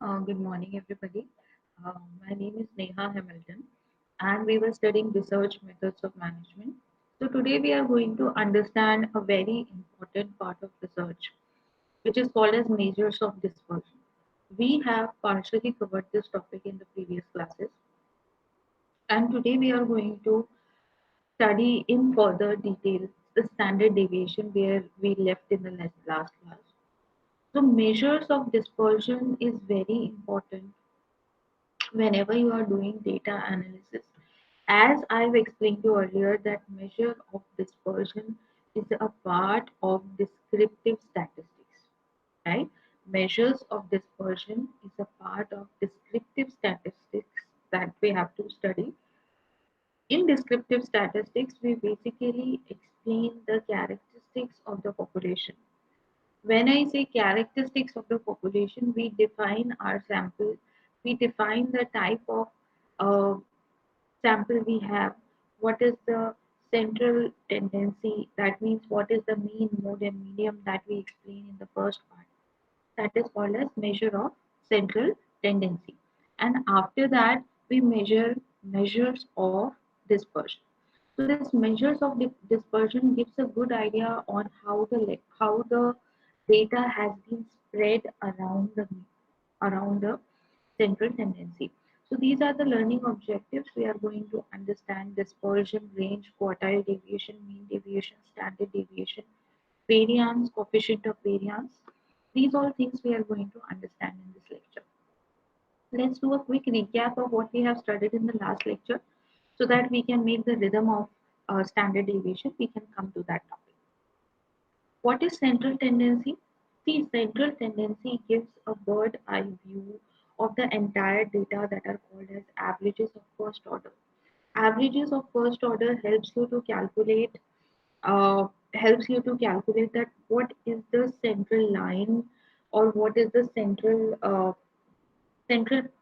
Good morning, everybody. My name is Neha Hamilton, and we were studying research methods of management. So, today we are going to understand a very important part of research, which is called as measures of dispersion. We have partially covered this topic in the previous classes, and today we are going to study in further detail the standard deviation where we left in the last class. So, measures of dispersion is very important whenever you are doing data analysis. As I've explained to you earlier, that measure of dispersion is a part of descriptive statistics, right? Measures of dispersion is a part of descriptive statistics that we have to study. In descriptive statistics, we basically explain the characteristics of the population. When I say characteristics of the population, we define our sample, we define the type of uh, sample we have, what is the central tendency, that means what is the mean, mode, and medium that we explain in the first part. That is called as measure of central tendency. And after that, we measure measures of dispersion. So this measures of dispersion gives a good idea on how the data has been spread around the central tendency. So these are the learning objectives. We are going to understand dispersion, range, quartile deviation, mean deviation, standard deviation, variance, coefficient of variance. These all things we are going to understand in this lecture. Let's do a quick recap of what we have studied in the last lecture so that we can make the rhythm of standard deviation. We can come to that topic. What is central tendency? See, central tendency gives a bird eye view of the entire data that are called as averages of first order. Averages of first order helps you to calculate that what is the central line or what is the central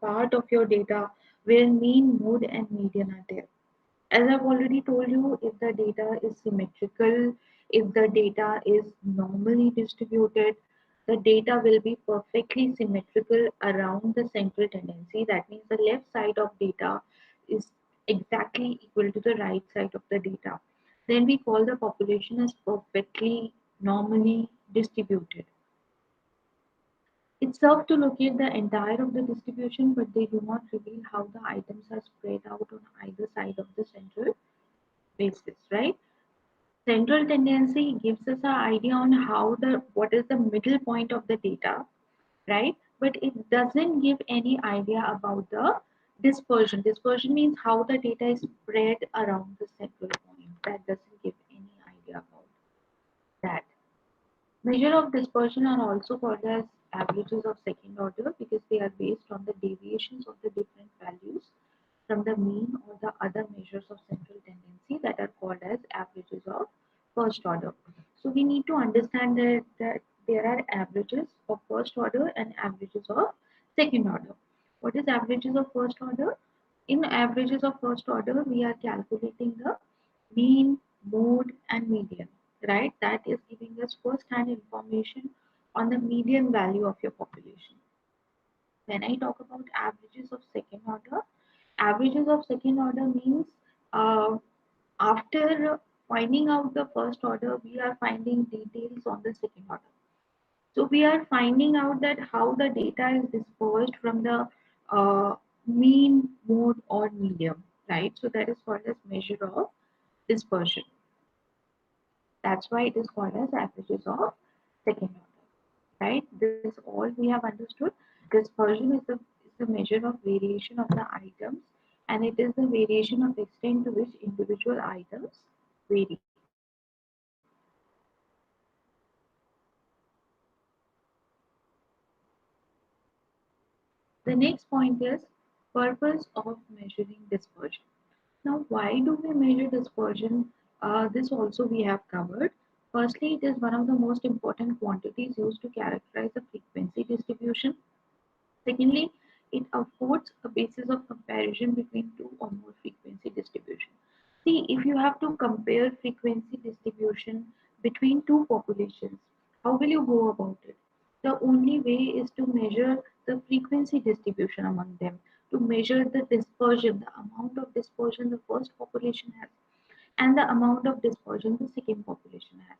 part of your data where mean, mode, and median are there. As I've already told you, if the data is symmetrical, if the data is normally distributed, the data will be perfectly symmetrical around the central tendency. That means the left side of data is exactly equal to the right side of the data. Then we call the population as perfectly normally distributed. It serves to locate the entire of the distribution, but they do not reveal how the items are spread out on either side of the central basis, right? Central tendency gives us an idea on how the what is the middle point of the data, right? But it doesn't give any idea about the dispersion. Dispersion means how the data is spread around the central point. That doesn't give any idea about that. Measure of dispersion are also called as averages of second order because they are based on the deviations of the different values from the mean or the other measures of central tendency that are called as averages of first order. So we need to understand that there are averages of first order and averages of second order. What is averages of first order? In averages of first order, we are calculating the mean, mode, and median, right? That is giving us first-hand information on the median value of your population. When I talk about averages of second order means uh, after finding out the first order, we are finding details on the second order. So we are finding out that how the data is dispersed from the uh, mean, mode, or medium, right? So that is called as measure of dispersion. That's why it is called as averages of second order, right? This all we have understood. Dispersion is the measure of variation of the items, and it is the variation of extent to which individual items vary. The next point is purpose of measuring dispersion. Now, why do we measure dispersion? This also we have covered. Firstly, it is one of the most important quantities used to characterize the frequency distribution. Secondly, it affords a basis of comparison between two or more frequency distribution. See, if you have to compare frequency distribution between two populations, how will you go about it? The only way is to measure the frequency distribution among them, to measure the dispersion, the amount of dispersion the first population has, and the amount of dispersion the second population has.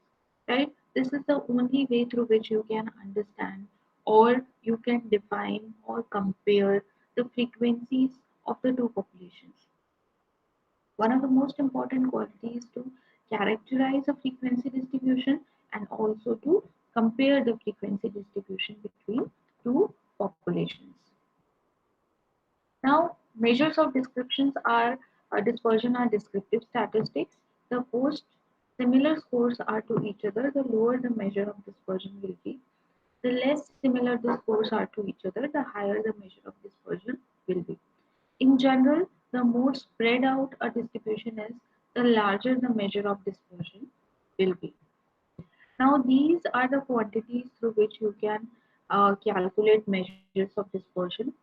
Right? This is the only way through which you can understand or you can define or compare the frequencies of the two populations. One of the most important qualities to characterize a frequency distribution and also to compare the frequency distribution between two populations. Now, measures of descriptions are dispersion are descriptive statistics. The most similar scores are to each other, the lower the measure of dispersion will be. The less similar the scores are to each other, the higher the measure of dispersion will be. In general, the more spread out a distribution is, the larger the measure of dispersion will be. Now, these are the quantities through which you can calculate measures of dispersion.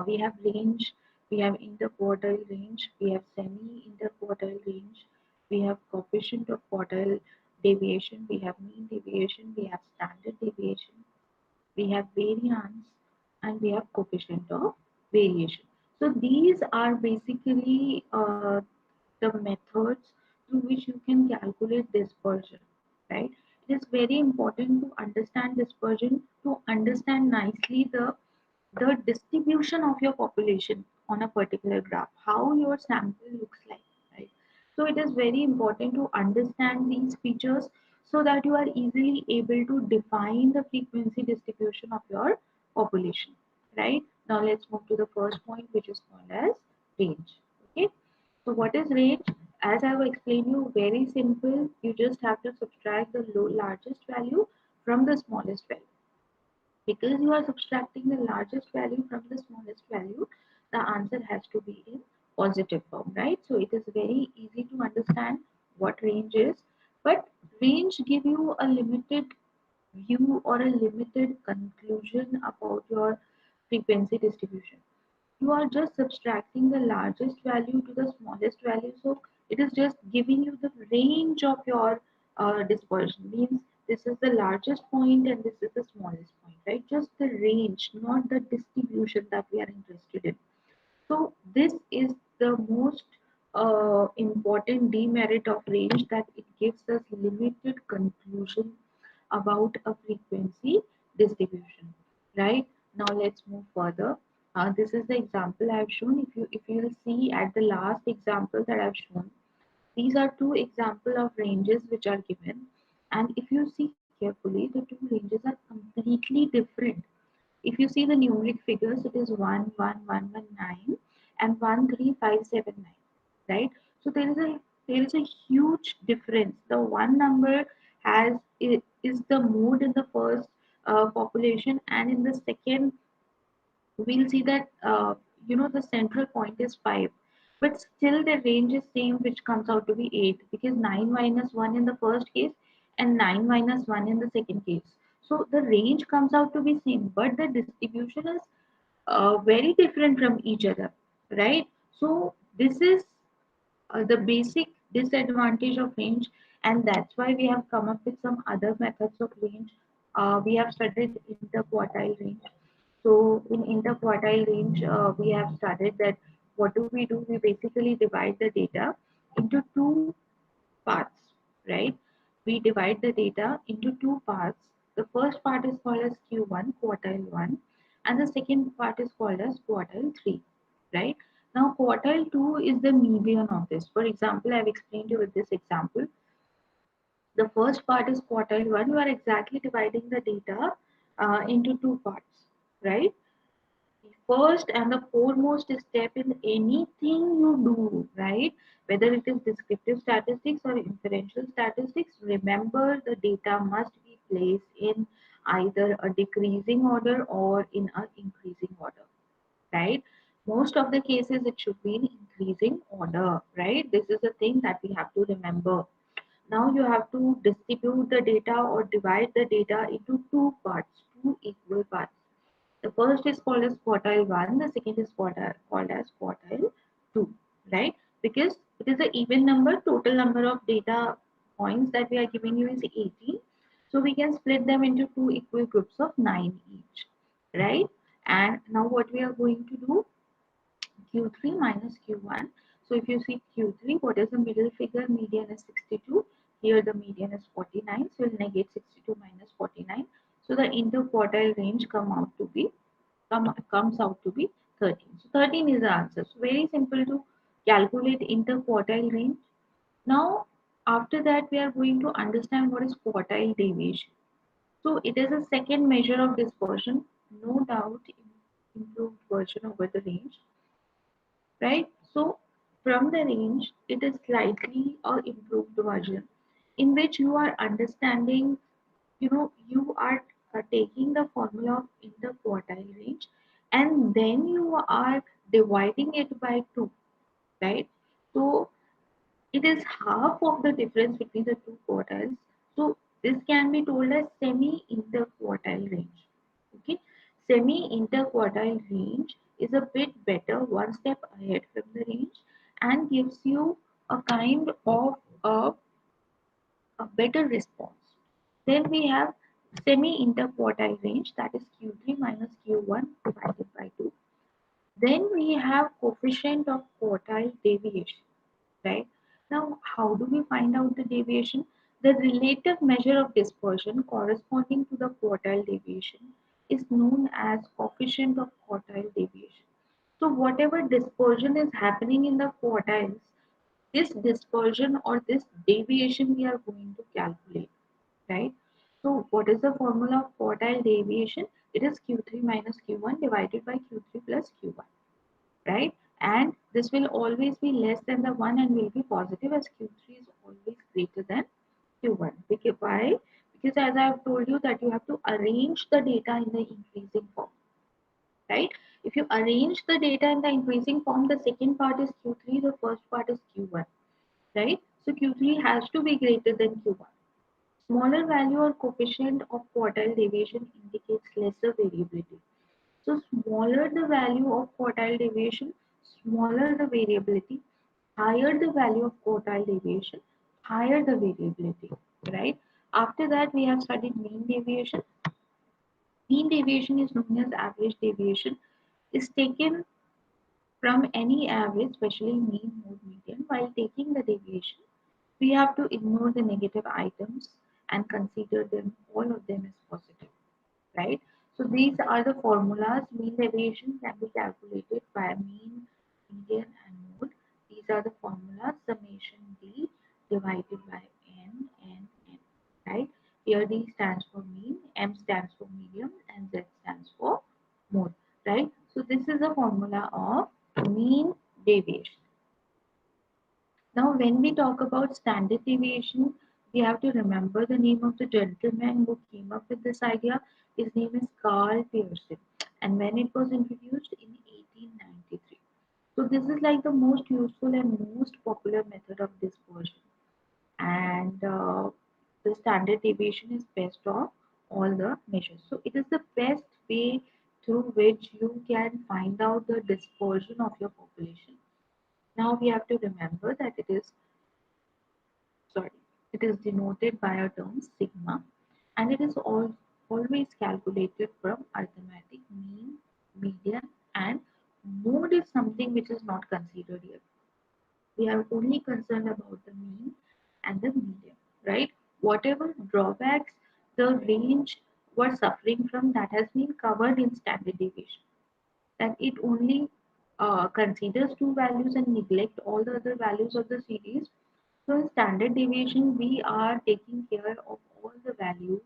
We have range, we have interquartile range, we have semi-interquartile range, we have coefficient of quartile deviation, we have mean deviation, we have standard deviation, we have variance, and we have coefficient of variation. So these are basically the methods through which you can calculate dispersion, right? It is very important to understand dispersion to understand nicely the distribution of your population on a particular graph, how your sample looks like, right? So it is very important to understand these features so that you are easily able to define the frequency distribution of your population, right? Now let's move to the first point, which is called as range. Okay. So what is range? As I have explained you, very simple. You just have to subtract the largest value from the smallest value. Because you are subtracting the largest value from the smallest value, the answer has to be in positive form, right? So it is very easy to understand what range is, but range give you a limited view or a limited conclusion about your frequency distribution. You are just subtracting the largest value to the smallest value, so it is just giving you the range of your dispersion. Means this is the largest point and this is the smallest point, right? Just the range, not the distribution that we are interested in. So this is the most important demerit of range, that it gives us limited conclusion about a frequency distribution, right? Now let's move further. This is the example I have shown. If you will see at the last example that I have shown, these are two example of ranges which are given, and if you see carefully, the two ranges are completely different. If you see the numeric figures, it is 11119 and 13579, right? So there is a huge difference. The one number is the mode in the first population, and in the second we'll see that the central point is 5, but still the range is same, which comes out to be 8, because 9 minus 1 in the first case and 9 minus 1 in the second case. So the range comes out to be same, but the distribution is very different from each other, right? So this is the basic disadvantage of range, and that's why we have come up with some other methods of range. We have studied interquartile range. So in interquartile range, we have studied that what do we do? We basically divide the data into two parts, right? We divide the data into two parts. The first part is called as Q1, quartile 1, and the second part is called as quartile 3, right? Now, quartile 2 is the median of this. For example, I've explained you with this example. The first part is quartile 1. You are exactly dividing the data into two parts, right? First and the foremost step in anything you do, right? Whether it is descriptive statistics or inferential statistics, remember the data must be placed in either a decreasing order or in an increasing order, right? Most of the cases it should be in increasing order, right? This is the thing that we have to remember. Now you have to distribute the data or divide the data into two parts, two equal parts. The first is called as quartile 1, the second is called as quartile 2, right? Because it is an even number, total number of data points that we are giving you is 18. So we can split them into two equal groups of 9 each, right? And now what we are going to do, Q3 minus Q1. So if you see Q3, what is the middle figure? Median is 62. Here the median is 49. So we'll negate 62 minus 49. So the interquartile range comes out to be 13. So 13 is the answer. So very simple to calculate interquartile range. Now after that we are going to understand what is quartile deviation. So it is a second measure of dispersion, no doubt improved version over the range, right? So from the range, it is slightly or improved version in which you are understanding, you are taking the formula of interquartile range and then you are dividing it by 2, right? So it is half of the difference between the two quartiles. So this can be told as semi-interquartile range. Okay, semi-interquartile range is a bit better, one step ahead from the range, and gives you a kind of a better response. Then we have semi-interquartile range, that is Q3 minus Q1 divided by 2. Then we have coefficient of quartile deviation, right? Now, how do we find out the deviation? The relative measure of dispersion corresponding to the quartile deviation is known as coefficient of quartile deviation. So, whatever dispersion is happening in the quartiles, this dispersion or this deviation we are going to calculate, right? So, what is the formula of quartile deviation? It is Q3 minus Q1 divided by Q3 plus Q1, right? And this will always be less than the 1 and will be positive as Q3 is always greater than Q1. Because why? Because as I have told you that you have to arrange the data in the increasing form, right? If you arrange the data in the increasing form, the second part is Q3, the first part is Q1, right? So Q3 has to be greater than Q1. Smaller value or coefficient of quartile deviation indicates lesser variability. So smaller the value of quartile deviation, smaller the variability, higher the value of quartile deviation, higher the variability, right? After that, we have studied mean deviation. Mean deviation is known as average deviation, is taken from any average, especially mean, mode, median. While taking the deviation, we have to ignore the negative items and consider them, all of them as positive, right? So these are the formulas. Mean deviation can be calculated by mean, median, and mode. These are the formulas. Summation D divided by n, right? Here D stands for mean, M stands for median, and Z stands for mode, right? So this is the formula of mean deviation. Now, when we talk about standard deviation, we have to remember the name of the gentleman who came up with this idea. His name is Carl Pearson, and when it was introduced in 1893. So, this is like the most useful and most popular method of dispersion. And the standard deviation is best of all the measures. So, it is the best way through which you can find out the dispersion of your population. Now we have to remember that sorry, it is denoted by a term sigma, and it is always calculated from arithmetic mean, median, and mode is something which is not considered here. We are only concerned about the mean and the median, right? Whatever drawbacks the range was suffering from, that has been covered in standard deviation, that it only considers two values and neglect all the other values of the series. So in standard deviation, we are taking care of all the values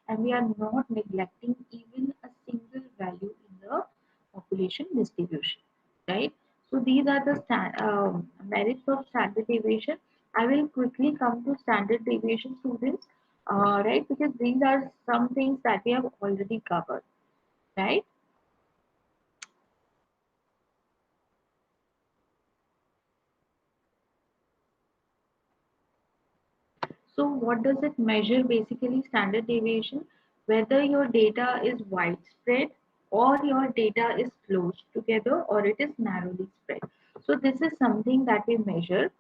and we are not neglecting even a single value in the population distribution, right? So these are the merits of standard deviation. I will quickly come to standard deviation, students, right? Because these are some things that we have already covered, right? So what does it measure? Basically, standard deviation, whether your data is widespread or your data is close together or it is narrowly spread. So this is something that we measure.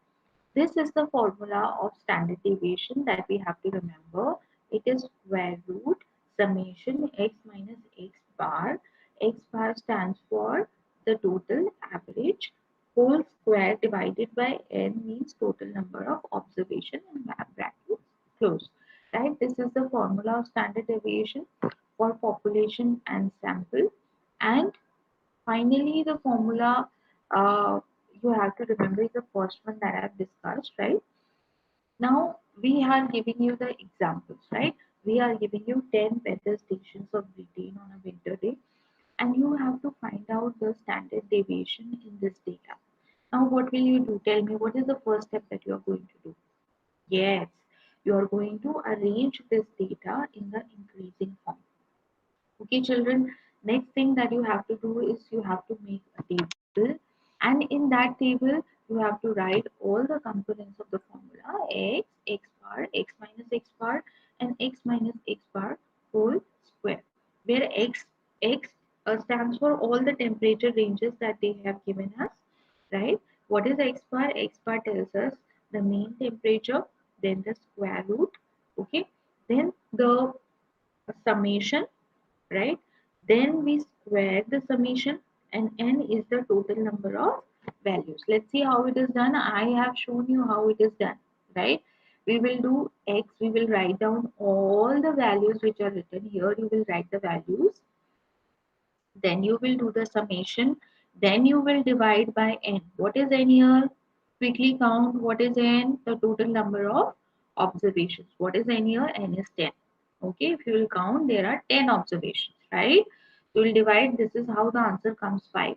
This is the formula of standard deviation that we have to remember. It is square root summation x minus x bar. X bar stands for the total average. Whole square divided by n means total number of observation and brackets close. Right? This is the formula of standard deviation for population and sample. And finally, the formula you have to remember is the first one that I have discussed, right? Now we are giving you the examples, right? We are giving you 10 weather stations of Britain on a winter day, and you have to find out the standard deviation in this data. Now, what will you do? Tell me, what is the first step that you are going to do? Yes, you are going to arrange this data in the increasing form. Okay, children, next thing that you have to do is you have to make a table, and in that table, you have to write all the components of the formula x, x bar, x minus x bar, and x minus x bar whole square, where x stands for all the temperature ranges that they have given us, right? What is x bar? X bar tells us the mean temperature, then the square root, okay, then the summation, right? Then we square the summation, and n is the total number of values. Let's see how it is done. I have shown you how it is done, right? We will do x, we will write down all the values which are written here. You will write the values, then you will do the summation, then you will divide by n. What is n here? Quickly count. What is n? The total number of observations. What is n here? N is 10. Okay, if you will count, there are 10 observations, right? You will divide. This is how the answer comes 5.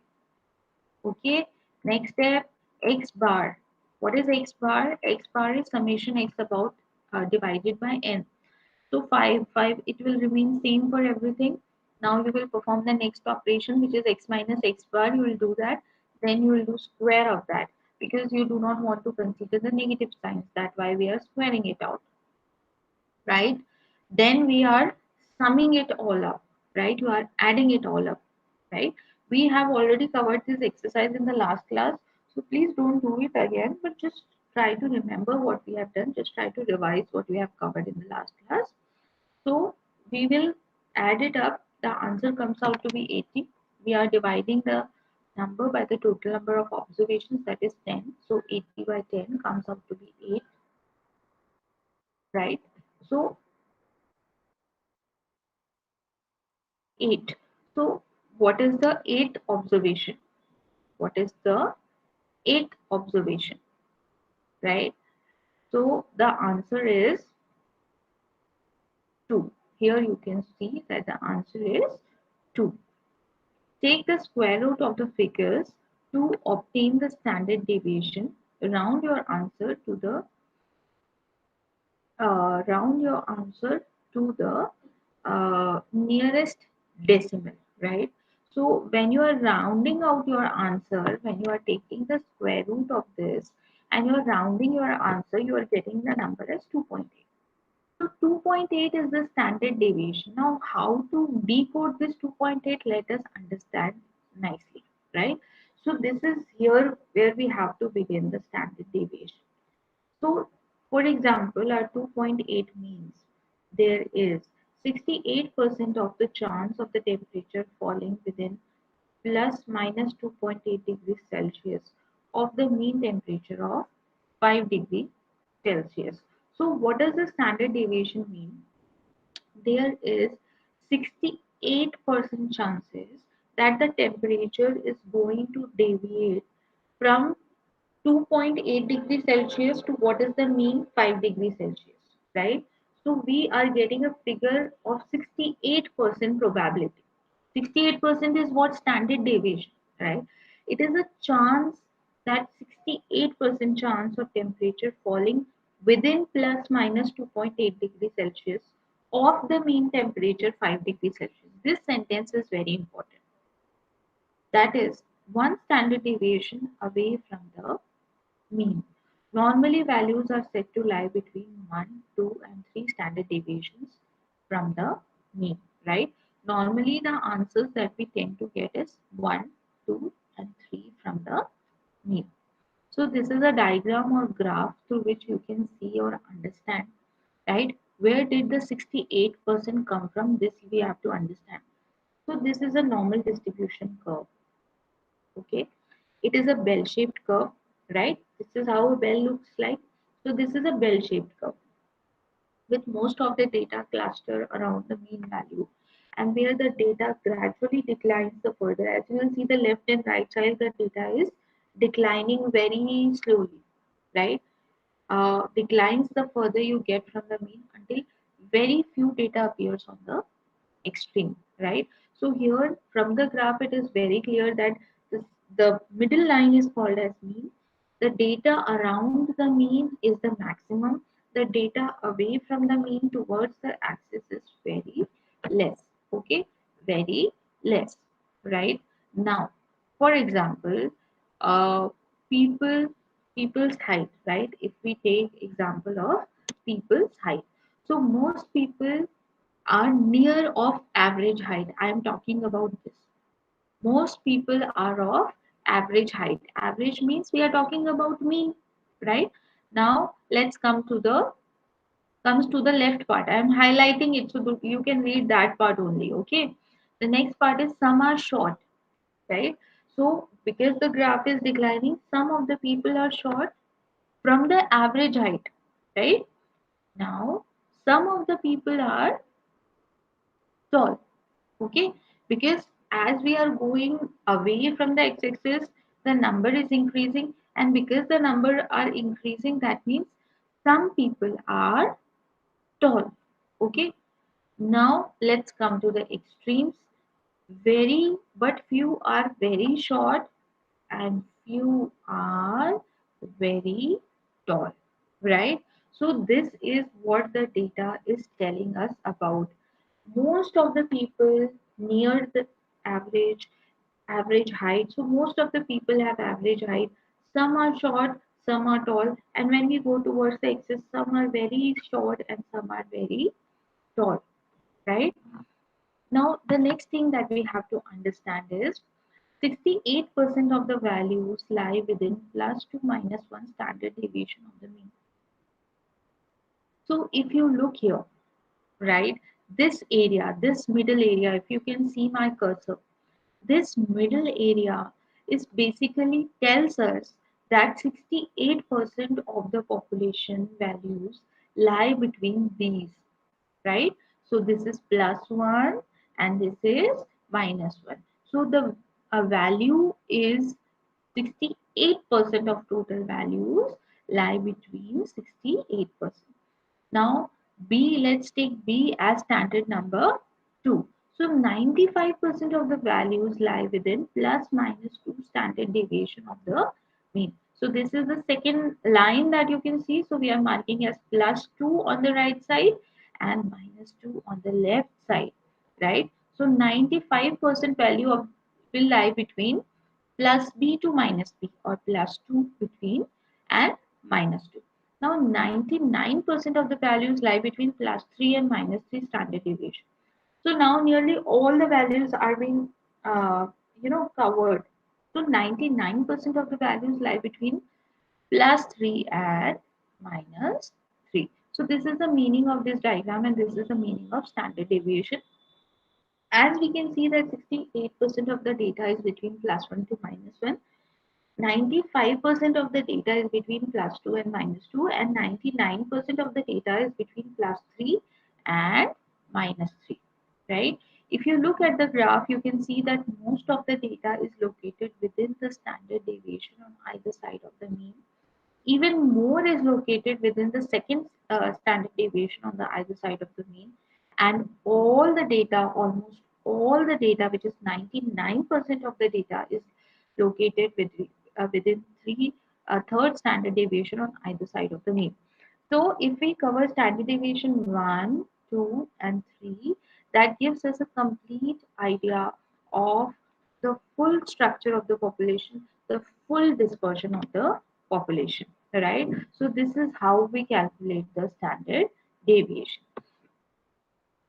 Okay, next step, x bar. What is x bar? X bar is summation x about divided by n. So 5, it will remain same for everything. Now you will perform the next operation, which is x minus x bar. You will do that. Then you will do square of that, because you do not want to consider the negative signs. That's why we are squaring it out, right? Then we are summing it all up, right? You are adding it all up, right? We have already covered this exercise in the last class, so please don't do it again, but just try to remember what we have done. Just try to revise what we have covered in the last class. So we will add it up. The answer comes out to be 80. We are dividing the number by the total number of observations, that is 10. So 80 by 10 comes out to be 8, right? So 8. So what is the eighth observation? What is the eighth observation, right? So the answer is 2. Here you can see that the answer is 2. Take the square root of the figures to obtain the standard deviation. Round your answer to the round your answer to the nearest decimal, right? So when you are rounding out your answer, when you are taking the square root of this and you are rounding your answer, you are getting the number as 2.8. So 2.8 is the standard deviation. Now, how to decode this 2.8? Let us understand nicely, right? So this is here where we have to begin the standard deviation. So, for example, our 2.8 means there is 68% of the chance of the temperature falling within plus minus 2.8 degrees Celsius of the mean temperature of 5 degrees Celsius. So, what does the standard deviation mean? There is 68% chances that the temperature is going to deviate from 2.8 degrees Celsius to what is the mean 5 degrees Celsius, right? So we are getting a figure of 68% probability. 68% is what standard deviation, right? It is a chance that 68% chance of temperature falling within plus minus 2.8 degrees Celsius of the mean temperature 5 degrees Celsius. This sentence is very important. That is one standard deviation away from the mean. Normally, values are said to lie between 1, 2, and 3 standard deviations from the mean, right? Normally, the answers that we tend to get is 1, 2, and 3 from the mean. So, this is a diagram or graph through which you can see or understand, right? Where did the 68% come from? This we have to understand. So this is a normal distribution curve. Okay, it is a bell-shaped curve, right? This is how a bell looks like. So this is a bell-shaped curve with most of the data clustered around the mean value, and where the data gradually declines the further. As you will see, the left and right side, the data is declining very slowly, right? Declines the further you get from the mean until very few data appears on the extreme, right? So here from the graph, it is very clear that this, the middle line is called as mean. The data around the mean is the maximum. The data away from the mean towards the axis is very less. Okay, very less, right? Now, for example, uh, people people's height, right? If we take example of people's height, so most people are near of average height. I am talking about this. Most people are of average height. Average means we are talking about mean, right? Now let's comes to the left part. I am highlighting it so that you can read that part only. Okay. The next part is some are short, right? So because the graph is declining, some of the people are short from the average height, right? Now some of the people are tall. Okay, because as we are going away from the x-axis, the number is increasing, and because the number are increasing, that means some people are tall. Okay, now let's come to the extremes. Very but few are very short, and few are very tall, right? So this is what the data is telling us about most of the people near the average height. So most of the people have average height. Some are short, some are tall, and when we go towards the axis, some are very short and some are very tall, right? Now the next thing that we have to understand is 68% of the values lie within plus to minus 1 standard deviation of the mean. So if you look here, right, this area, this middle area, if you can see my cursor, this middle area is basically tells us that 68% of the population values lie between these, right? So this is plus 1 and this is minus 1. So the value is 68% of total values lie between 68%. Now, B, let's take B as standard number 2. So 95% of the values lie within plus minus 2 standard deviation of the mean. So this is the second line that you can see. So we are marking as plus 2 on the right side and minus 2 on the left side, right? So 95% value of will lie between plus b to minus b, or plus 2 between and minus 2. Now 99% of the values lie between plus 3 and minus 3 standard deviation. So now nearly all the values are being covered. So 99% of the values lie between plus 3 and minus 3. So this is the meaning of this diagram, and this is the meaning of standard deviation. As we can see that 68% of the data is between plus 1 to minus 1. 95% of the data is between plus 2 and minus 2, and 99% of the data is between plus 3 and minus 3, right? If you look at the graph, you can see that most of the data is located within the standard deviation on either side of the mean. Even more is located within the second standard deviation on the either side of the mean, and all the data, almost all the data, which is 99% of the data, is located within third standard deviation on either side of the mean. So if we cover standard deviation 1, 2, and 3, that gives us a complete idea of the full structure of the population, the full dispersion of the population, right? So this is how we calculate the standard deviation.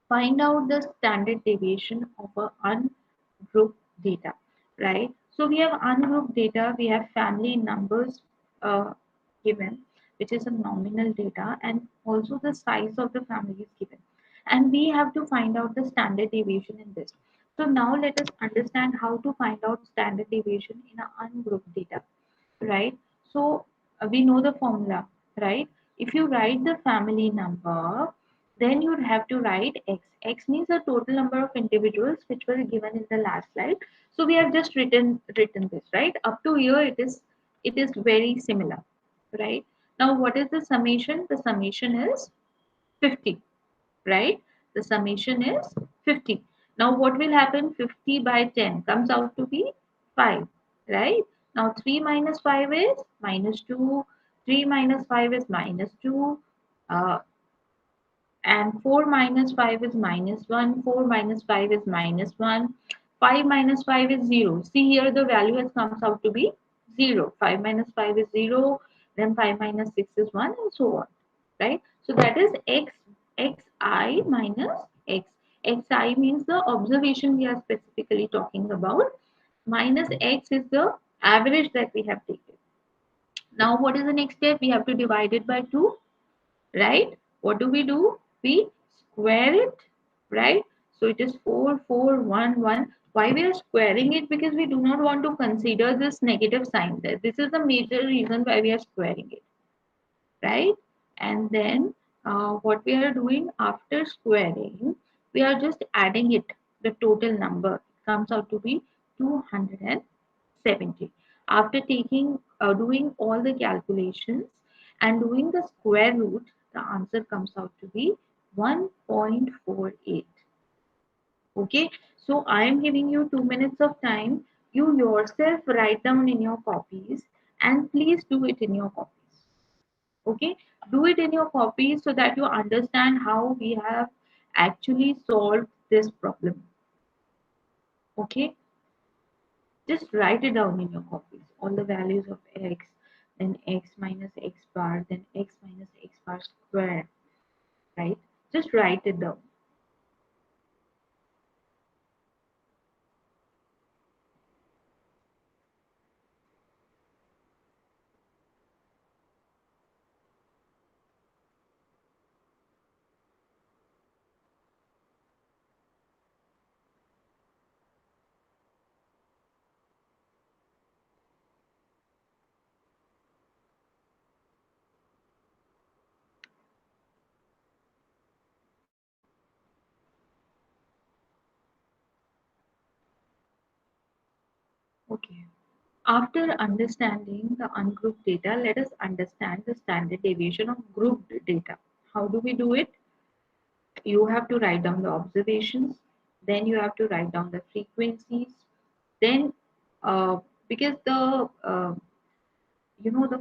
Find out the standard deviation of a ungrouped data, right? So we have ungrouped data, we have family numbers given, which is a nominal data, and also the size of the family is given. And we have to find out the standard deviation in this. So now let us understand how to find out standard deviation in an ungrouped data, right? So we know the formula, right? If you write the family number, then you'd have to write x. X means the total number of individuals which were given in the last slide. So we have just written this, right? Up to here it is very similar, right? Now what is the summation? The summation is 50, right? The summation is 50. Now what will happen? 50 by 10 comes out to be 5, right? Now 3 minus 5 is minus 2. 3 minus 5 is minus 2. Uh, and 4 minus 5 is minus 1. 4 minus 5 is minus 1. 5 minus 5 is 0. See here the value has comes out to be 0. 5 minus 5 is 0. Then 5 minus 6 is 1 and so on, right? So that is xi minus x. Xi means the observation we are specifically talking about. Minus x is the average that we have taken. Now what is the next step? We have to divide it by 2, right? What do? We square it, right? So it is 4, 4, 1, 1. Why we are squaring it? Because we do not want to consider this negative sign there. This is the major reason why we are squaring it, right? And then what we are doing after squaring, we are just adding it, the total number comes out to be 270. After doing all the calculations and doing the square root, the answer comes out to be 1.48. Okay, so I am giving you 2 minutes of time. You yourself write down in your copies and please do it in your copies. Okay, do it in your copy so that you understand how we have actually solved this problem. Okay, just write it down in your copies, all the values of x, then x minus x bar, then x minus x bar square, right? Just write it down. Okay, after understanding the ungrouped data, let us understand the standard deviation of grouped data. How do we do it? You have to write down the observations, then you have to write down the frequencies, then uh, because the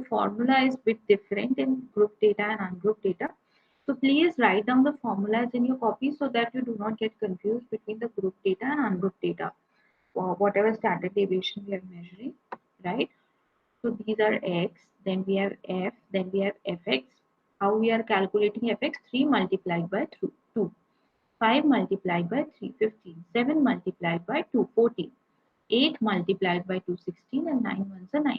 formula is bit different in group data and ungrouped data, so please write down the formulas in your copy so that you do not get confused between the group data and ungrouped data, or whatever standard deviation we are measuring, right? So these are x, then we have f, then we have fx. How we are calculating fx? 3 multiplied by 2. 5 multiplied by 3, 15. 7 multiplied by 2, 14. 8 multiplied by 2, 16, and 9 ones are 9.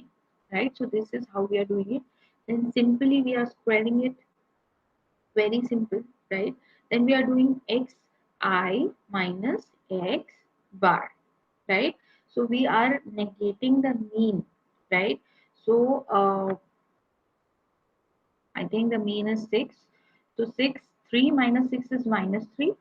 Right? So this is how we are doing it. Then simply we are squaring it. Very simple, right? Then we are doing xi minus x bar, right? So we are negating the mean, right? So I think the mean is 6. So 6, 3 minus 6 is minus 3.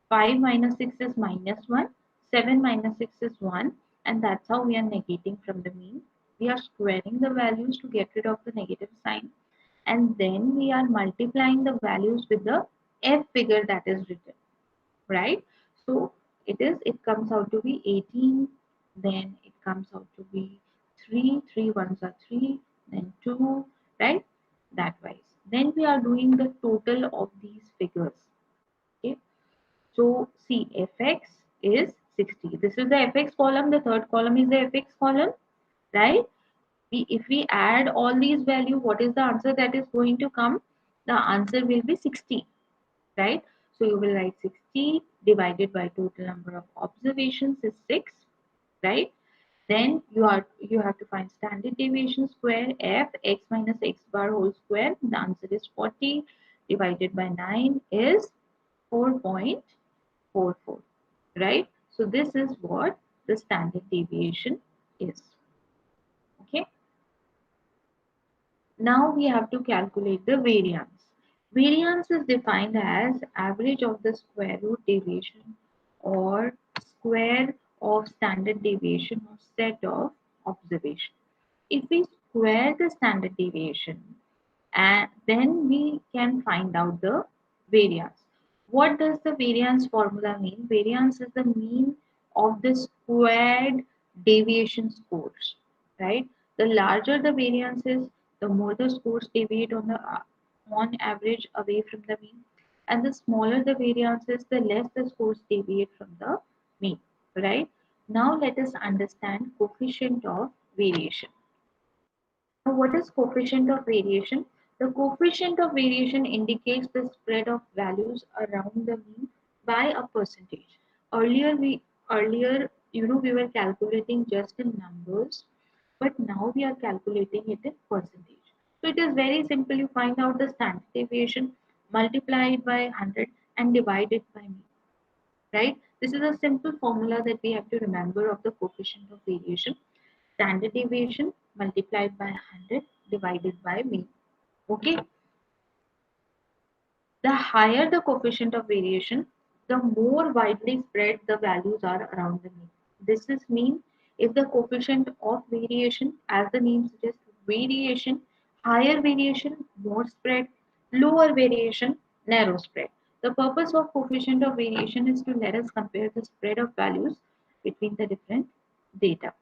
5 minus 6 is minus 1. 7 minus 6 is 1. And that's how we are negating from the mean. We are squaring the values to get rid of the negative sign. And then we are multiplying the values with the f figure that is written, right? So it comes out to be 18, then it comes out to be 3, 3 ones are 3, then 2, right? That wise. Then we are doing the total of these figures. Okay. So see, fx is 60. This is the fx column, the third column is the fx column, right? If we add all these value, what is the answer that is going to come? The answer will be 60, right? So you will write 60 divided by total number of observations is 6, right? Then you have to find standard deviation square f x minus x bar whole square. The answer is 40 divided by 9 is 4.44, right? So this is what the standard deviation is. Okay. Now we have to calculate the variance. Variance is defined as average of the square root deviation or square of standard deviation or set of observation. If we square the standard deviation, and then we can find out the variance. What does the variance formula mean? Variance is the mean of the squared deviation scores, right? The larger the variance is, the more the scores deviate on average away from the mean, and the smaller the variance is, the less the scores deviate from the mean, right? Now let us understand coefficient of variation. Now, what is coefficient of variation? The coefficient of variation indicates the spread of values around the mean by a percentage. Earlier, we were calculating just in numbers, but now we are calculating it in percentage. So it is very simple. You find out the standard deviation, multiply it by 100 and divide it by mean, right? This is a simple formula that we have to remember of the coefficient of variation. Standard deviation multiplied by 100 divided by mean. Okay. The higher the coefficient of variation, the more widely spread the values are around the mean. This is mean if the coefficient of variation, as the name suggests, variation, higher variation, more spread, lower variation, narrow spread. The purpose of coefficient of variation is to let us compare the spread of values between the different data,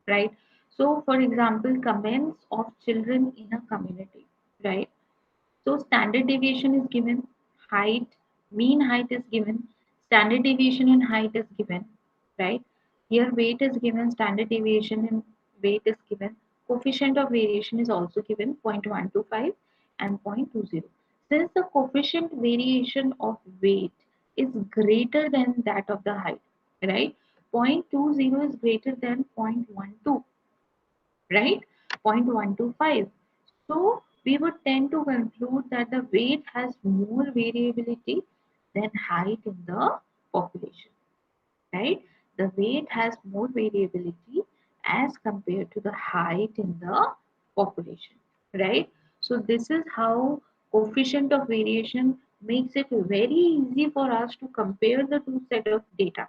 right? So, for example, comments of children in a community, right? So standard deviation is given, height, mean height is given, standard deviation in height is given, right? Here weight is given, standard deviation in weight is given, coefficient of variation is also given 0.125 and 0.20. Since the coefficient variation of weight is greater than that of the height, right? 0.20 is greater than 0.12, right? 0.125. So we would tend to conclude that the weight has more variability than height in the population, right? The weight has more variability as compared to the height in the population, right? So this is how coefficient of variation makes it very easy for us to compare the two set of data.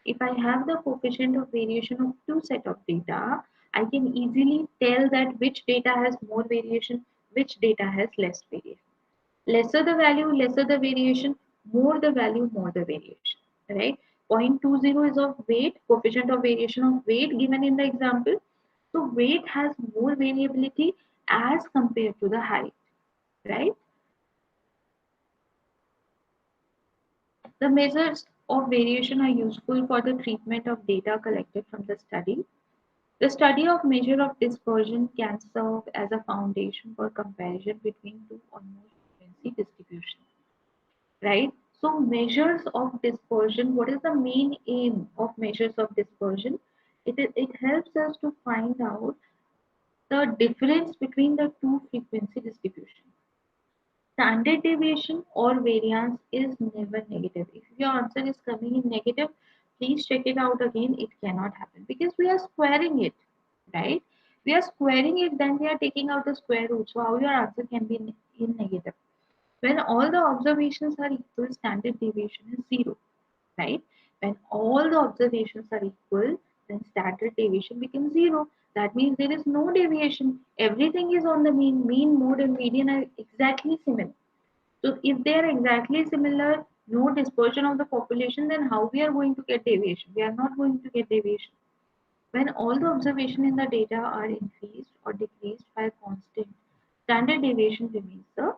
If I have the coefficient of variation of two set of data, I can easily tell that which data has more variation, which data has less variation. Lesser the value, lesser the variation, more the value, more the variation, right? 0.20 is of weight, coefficient of variation of weight given in the example. So weight has more variability as compared to the height, right? The measures of variation are useful for the treatment of data collected from the study. The study of measure of dispersion can serve as a foundation for comparison between two or more frequency distributions, right? So measures of dispersion, what is the main aim of measures of dispersion? It helps us to find out the difference between the two frequency distributions. Standard deviation or variance is never negative. If your answer is coming in negative, please check it out again. It cannot happen because we are squaring it, right? We are squaring it, then we are taking out the square root. So how your answer can be in negative? When all the observations are equal, standard deviation is zero, right? When all the observations are equal, then standard deviation becomes zero. That means there is no deviation. Everything is on the mean. Mean, mode, and median are exactly similar. So if they are exactly similar, no dispersion of the population, then how we are going to get deviation? We are not going to get deviation. When all the observation in the data are increased or decreased by a constant, standard deviation remains the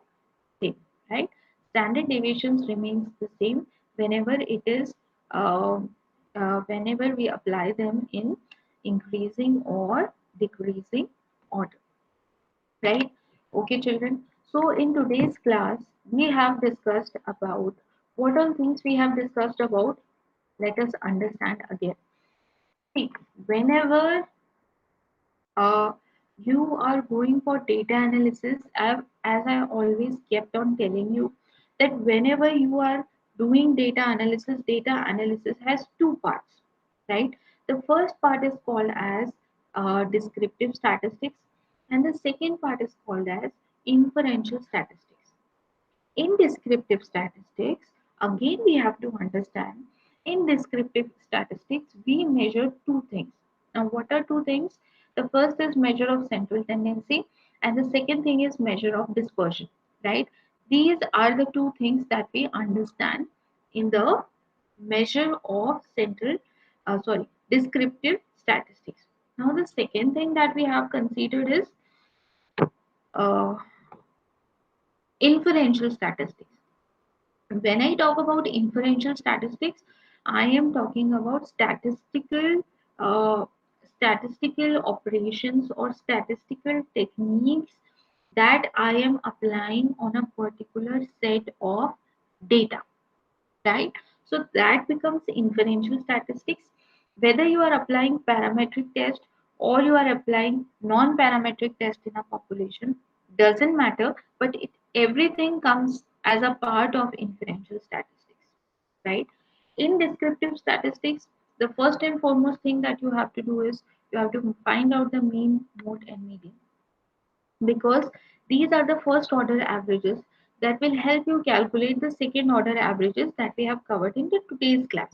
same, right? Standard deviations remains the same whenever it is whenever we apply them in increasing or decreasing order, right? Okay, children. So in today's class, we have discussed about what all things we have discussed about. Let us understand again. See, whenever uh, you are going for data analysis, as I always kept on telling you that whenever you are doing data analysis has two parts, right? The first part is called as descriptive statistics, and the second part is called as inferential statistics. In descriptive statistics, again we have to understand, in descriptive statistics, we measure two things. Now, what are two things? The first is measure of central tendency, and the second thing is measure of dispersion, right? These are the two things that we understand in the measure of descriptive statistics. Now, the second thing that we have considered is uh, inferential statistics. When I talk about inferential statistics, I am talking about uh, statistical operations or statistical techniques that I am applying on a particular set of data, right? So that becomes inferential statistics. Whether you are applying parametric test or you are applying non-parametric test in a population doesn't matter, but everything comes as a part of inferential statistics, right? In descriptive statistics, the first and foremost thing that you have to do is you have to find out the mean, mode, and median, because these are the first order averages that will help you calculate the second order averages that we have covered in the today's class,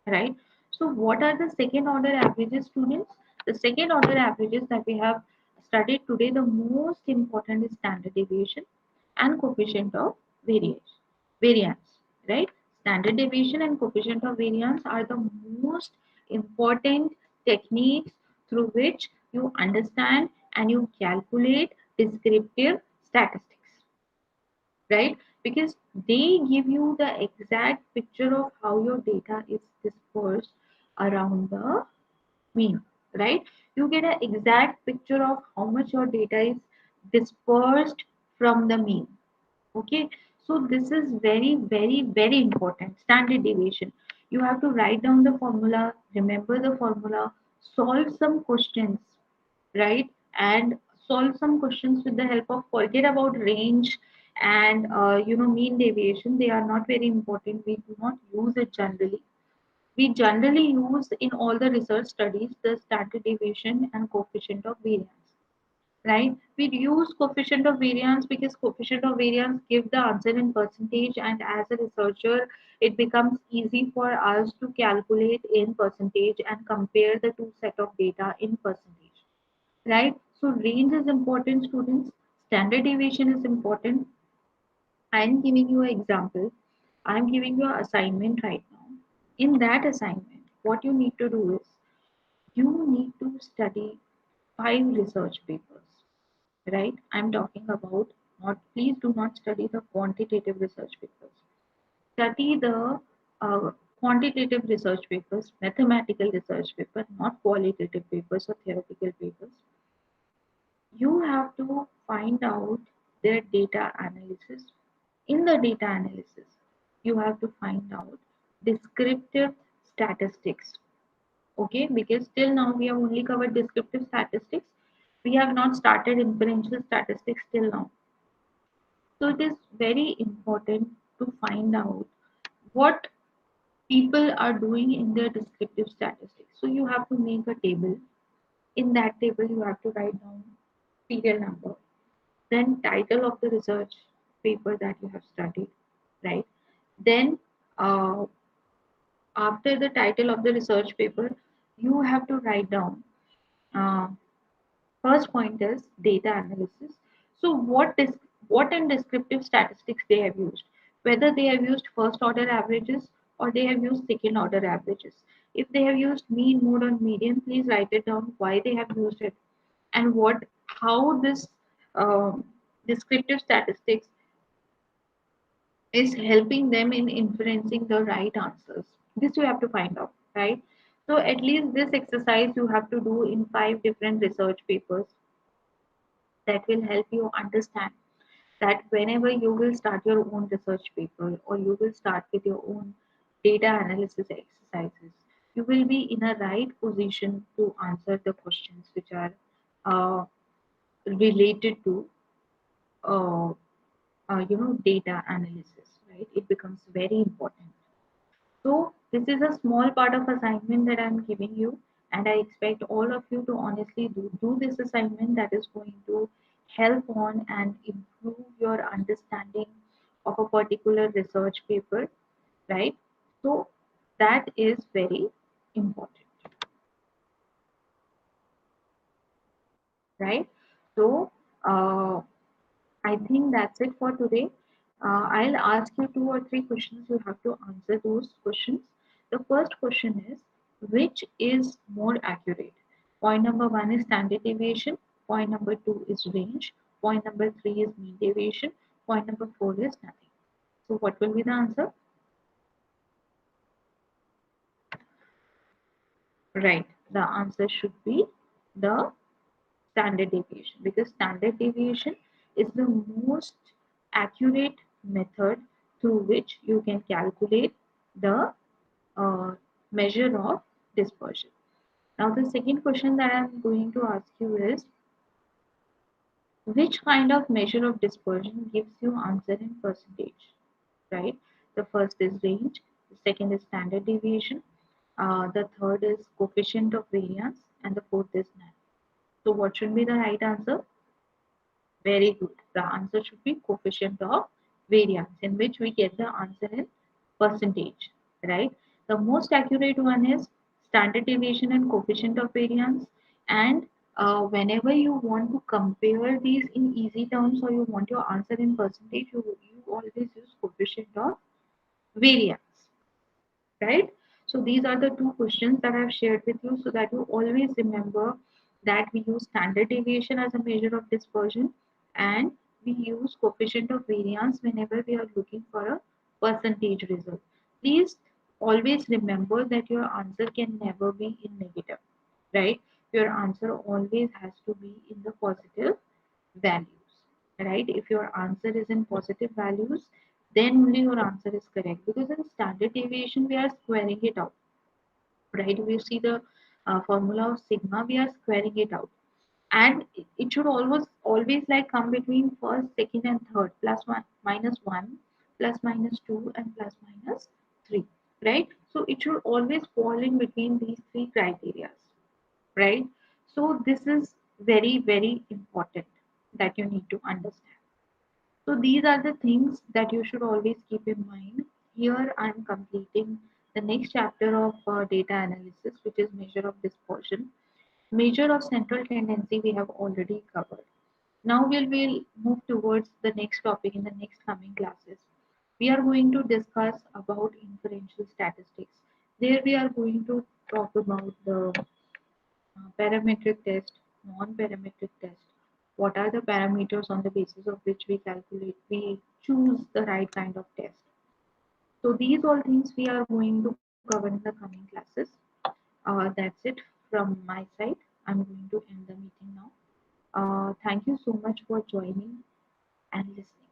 right? So what are the second order averages, students? The second order averages that we have studied today, the most important is standard deviation and coefficient of variance, right? Standard deviation and coefficient of variance are the most important techniques through which you understand and you calculate descriptive statistics, right? Because they give you the exact picture of how your data is dispersed around the mean, right? You get an exact picture of how much your data is dispersed from the mean. Okay, so this is very, very, very important. Standard deviation. You have to write down the formula, remember the formula, solve some questions, right? And solve some questions with the help of, forget about range and mean deviation. They are not very important. We do not use it generally. We generally use in all the research studies the standard deviation and coefficient of variance, right? We use coefficient of variance because coefficient of variance give the answer in percentage, and as a researcher, it becomes easy for us to calculate in percentage and compare the two set of data in percentage, right? So range is important, students. Standard deviation is important. I'm giving you an example. I'm giving you an assignment right now. In that assignment, what you need to do is you need to study 5 research papers, right? I'm talking about, not, please do not study the quantitative research papers. Study the quantitative research papers, mathematical research papers, not qualitative papers or theoretical papers. You have to find out their data analysis. In the data analysis, you have to find out descriptive statistics. Okay, because till now we have only covered descriptive statistics. We have not started inferential statistics till now. So it is very important to find out what people are doing in their descriptive statistics. So you have to make a table. In that table, you have to write down serial number, then title of the research paper that you have studied, right? Then after the title of the research paper, you have to write down uh, first point is data analysis. So what in descriptive statistics they have used, whether they have used first order averages or they have used second order averages. If they have used mean, mode, or median, please write it down why they have used it and what how this um, descriptive statistics is helping them in inferencing the right answers. This you have to find out, right? So at least this exercise you have to do in 5 different research papers that will help you understand that whenever you will start your own research paper or you will start with your own data analysis exercises, you will be in a right position to answer the questions which are uh, related to uh, data analysis, right? It becomes very important. So this is a small part of assignment that I'm giving you, and I expect all of you to honestly do this assignment that is going to help on and improve your understanding of a particular research paper, right? So that is very important, right? So uh, I think that's it for today. I'll ask you two or three questions. You have to answer those questions. The first question is, which is more accurate? Point number one is standard deviation. Point number two is range. Point number three is mean deviation. Point number four is nothing. So what will be the answer? Right. The answer should be the standard deviation, because standard deviation is the most accurate method through which you can calculate the uh, measure of dispersion. Now, the second question that I'm going to ask you is, which kind of measure of dispersion gives you answer in percentage, right? The first is range, the second is standard deviation, the third is coefficient of variance, and the fourth is none. So, what should be the right answer? Very good. The answer should be coefficient of variance, in which we get the answer in percentage, right? The most accurate one is standard deviation and coefficient of variance. And whenever you want to compare these in easy terms, or you want your answer in percentage, you always use coefficient of variance, right? So these are the two questions that I've shared with you, so that you always remember that we use standard deviation as a measure of dispersion, and we use coefficient of variance whenever we are looking for a percentage result. Please always remember that your answer can never be in negative, right? Your answer always has to be in the positive values, right? If your answer is in positive values, then only your answer is correct, because in standard deviation we are squaring it out, right? If you see the formula of sigma, we are squaring it out, and it should always like come between first, second, and third, plus one, minus one, plus minus two, and plus minus three, right? So it should always fall in between these three criteria, right? So this is very, very important that you need to understand. So these are the things that you should always keep in mind. Here I am completing the next chapter of data analysis, which is measure of dispersion. Measure of central tendency we have already covered. Now we'll move towards the next topic in the next coming classes. We are going to discuss about inferential statistics. There we are going to talk about the parametric test, non-parametric test. What are the parameters on the basis of which we choose the right kind of test. So these all things we are going to cover in the coming classes. That's it from my side. I'm going to end the meeting now. Thank you so much for joining and listening.